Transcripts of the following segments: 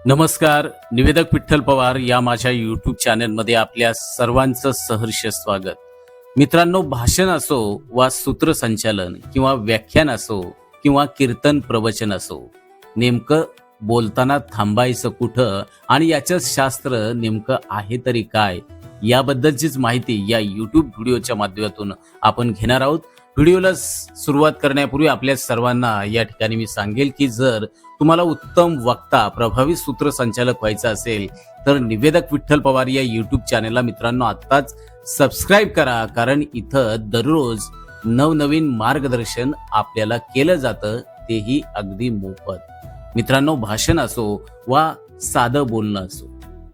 नमस्कार. निवेदक विठ्ठल पवार या माझ्या यूट्यूब चॅनलमध्ये आपल्या सर्वांचं सहर्ष स्वागत. मित्रांनो, भाषण असो वा सूत्रसंचालन किंवा व्याख्यान असो किंवा कीर्तन प्रवचन असो, नेमकं बोलताना थांबायचं कुठं आणि याचं शास्त्र नेमकं आहे तरी काय, याबद्दलचीच माहिती या यूट्यूब व्हिडिओच्या माध्यमातून आपण घेणार आहोत. व्हिडिओला सुरुवात करण्यापूर्वी आपल्या सर्वांना या ठिकाणी मी सांगेल की जर तुम्हाला उत्तम वक्ता, प्रभावी सूत्रसंचालक व्हायचं असेल तर निवेदक विठ्ठल पवार या यूट्यूब चॅनलला मित्रांनो आत्ताच सबस्क्राईब करा, कारण इथं दररोज नवनवीन मार्गदर्शन आपल्याला केलं जातं, तेही अगदी मोफत. मित्रांनो, भाषण असो वा साधं बोलणं असो,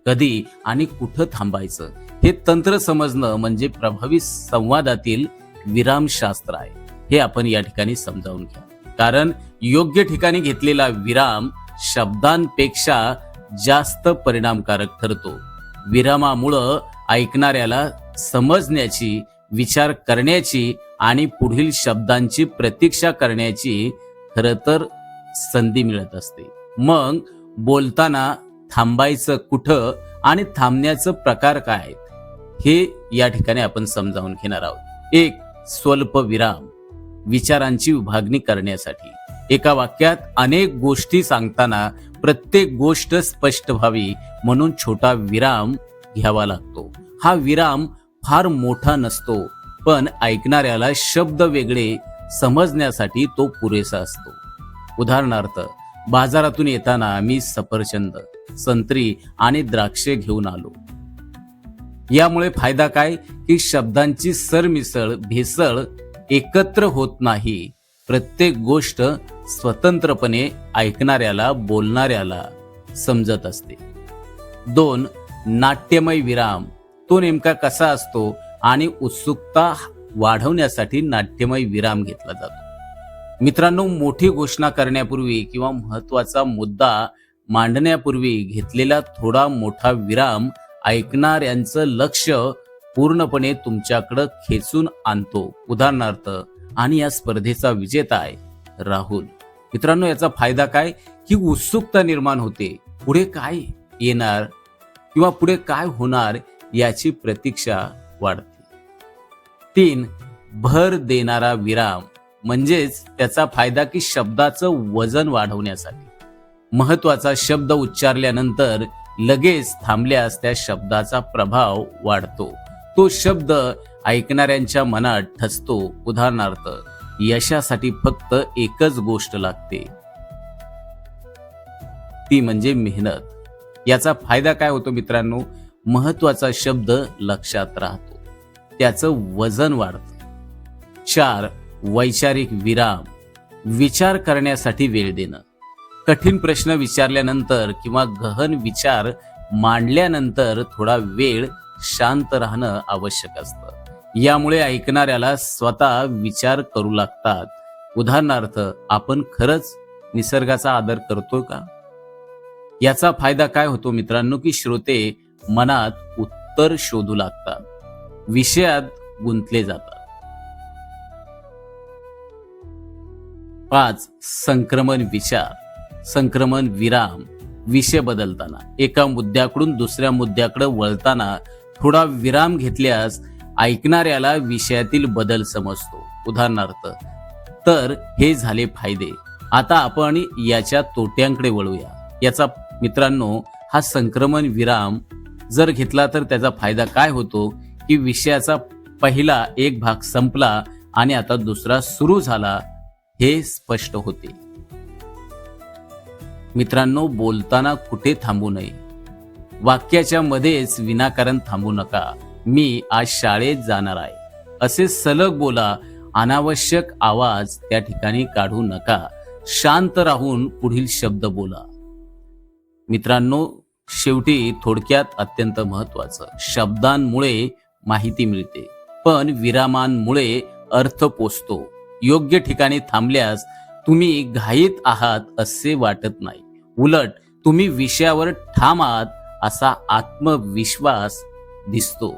कधी आणि कुठं थांबायचं हे तंत्र समजणं म्हणजे प्रभावी संवादातील विरामशास्त्र आहे. हे आपण या ठिकाणी समजावून घ्या, कारण योग्य ठिकाणी घेतलेला विराम शब्दांपेक्षा जास्त परिणामकारक ठरतो. विरामामुळं ऐकणाऱ्याला समजण्याची, विचार करण्याची आणि पुढील शब्दांची प्रतीक्षा करण्याची खरं तर संधी मिळत असते. मग बोलताना थांबायचं कुठं आणि थांबण्याचं प्रकार काय आहेत, हे या ठिकाणी आपण समजावून घेणार आहोत. एक, स्वल्प विराम. विचारांची विभागणी करण्यासाठी एका वाक्यात अनेक गोष्टी सांगताना प्रत्येक गोष्ट स्पष्ट व्हावी म्हणून छोटा विराम घ्यावा लागतो. हा विराम फार मोठा नसतो, पण ऐकणाऱ्याला शब्द वेगळे समजण्यासाठी तो पुरेसा असतो. उदाहरणार्थ, बाजारातून येताना मी सफरचंद, संत्री आणि द्राक्षे घेऊन आलो. यामुळे फायदा काय की शब्दांची सरमिसळ, भेसळ एकत्र होत नाही. प्रत्येक गोष्ट स्वतंत्रपणे ऐकणाऱ्याला, बोलणाऱ्याला समजत असते. दोन, नाट्यमय विराम. तो नेमका कसा असतो आणि उत्सुकता वाढवण्यासाठी नाट्यमय विराम घेतला जातो. मित्रांनो, मोठी घोषणा करण्यापूर्वी किंवा महत्वाचा मुद्दा मांडण्यापूर्वी घेतलेला थोडा मोठा विराम ऐकणाऱ्यांचं लक्ष पूर्णपणे तुमच्याकडे खेचून आणतो. उदाहरणार्थ, आणि या स्पर्धेचा विजेता आहे राहुल. मित्रांनो, याचा फायदा काय की उत्सुकता निर्माण होते. पुढे काय येणार किंवा पुढे काय होणार याची प्रतीक्षा वाढते. तीन, भर देणारा विराम. म्हणजेच त्याचा फायदा की शब्दाचं वजन वाढवण्यासाठी. महत्वाचा शब्द उच्चारल्यानंतर लगेच थांबल्यास त्या शब्दाचा प्रभाव वाढतो. तो शब्द ऐकणाऱ्यांच्या मनात ठसतो. उदाहरणार्थ, यशासाठी फक्त एकच गोष्ट लागते, ती म्हणजे मेहनत. याचा फायदा काय होतो मित्रांनो, महत्वाचा शब्द लक्षात राहतो, त्याचं वजन वाढतं. चार, वैचारिक विराम. विचार करण्यासाठी वेळ देणं. कठीण प्रश्न विचारल्यानंतर किंवा गहन विचार मांडल्यानंतर थोडा वेळ शांत राहणं आवश्यक असतं. यामुळे ऐकणाऱ्याला स्वतः विचार करू लागतात. उदाहरणार्थ, आपण खरंच निसर्गाचा आदर करतो का? याचा फायदा काय होतो मित्रांनो की श्रोते मनात उत्तर शोधू लागतात, विषयात गुंतले जातात. 5, संक्रमण विचार. संक्रमण विराम. विषय बदलताना, एका मुद्द्याकडून दुसऱ्या मुद्द्याकडे वळताना थोडा विराम घेतल्यास ऐकणाऱ्याला विषयातील बदल समजतो. उदाहरणार्थ, तर हे झाले फायदे. आता आपण याच्या तोट्यांकडे वळूया. याचा मित्रांनो हा संक्रमण विराम जर घेतला तर त्याचा फायदा काय होतो की विषयाचा पहिला एक भाग संपला आणि आता दुसरा सुरू झाला हे स्पष्ट होते. मित्रांनो, बोलताना कुठे थांबू नये. वाक्याच्या मध्येच विनाकारण थांबू नका. मी आज शाळेत जाणार आहे असे सलग बोला. अनावश्यक आवाज त्या ठिकाणी काढू नका. शांत राहून पुढील शब्द बोला. मित्रांनो, शेवटी थोडक्यात अत्यंत महत्वाचं, शब्दांमुळे माहिती मिळते, पण विरामांमुळे अर्थ पोचतो. योग्य ठिकाणी थांबल्यास तुम्ही घाईत आहात असे वाटत नाही, उलट तुम्ही विषयावर ठाम आहात असा आत्मविश्वास दिसतो.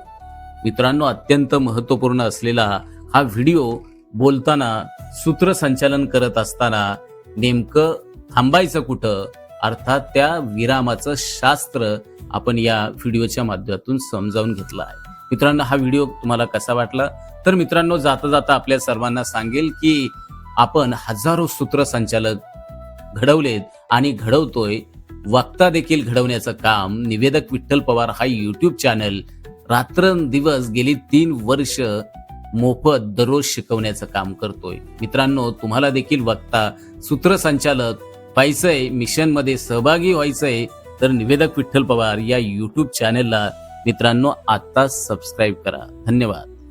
मित्रांनो, अत्यंत महत्वपूर्ण असलेला हा व्हिडिओ बोलताना, सूत्रसंचालन करत असताना नेमकं थांबायचं कुठं अर्थात त्या विरामाचं शास्त्र आपण या व्हिडिओच्या माध्यमातून समजावून घेतलं आहे. मित्रांनो, हा व्हिडिओ तुम्हाला कसा वाटला? तर मित्रांनो, जाता जाता आपल्या सर्वांना सांगेल की आपण हजारो सूत्रसंचालक घडवलेत आणि घडवतोय. वक्ता देखील घडवण्याचं काम निवेदक विठ्ठल पवार हा यूट्यूब चॅनल रात्रंदिवस गेली 3 वर्ष मोफत दररोज शिकवण्याचं काम करतोय. मित्रांनो, तुम्हाला देखील वक्ता सूत्रसंचालक व्हायचंय, मिशन मध्ये सहभागी व्हायचंय, तर निवेदक विठ्ठल पवार या यूट्यूब चॅनलला मित्रांनो आता सबस्क्राईब करा. धन्यवाद.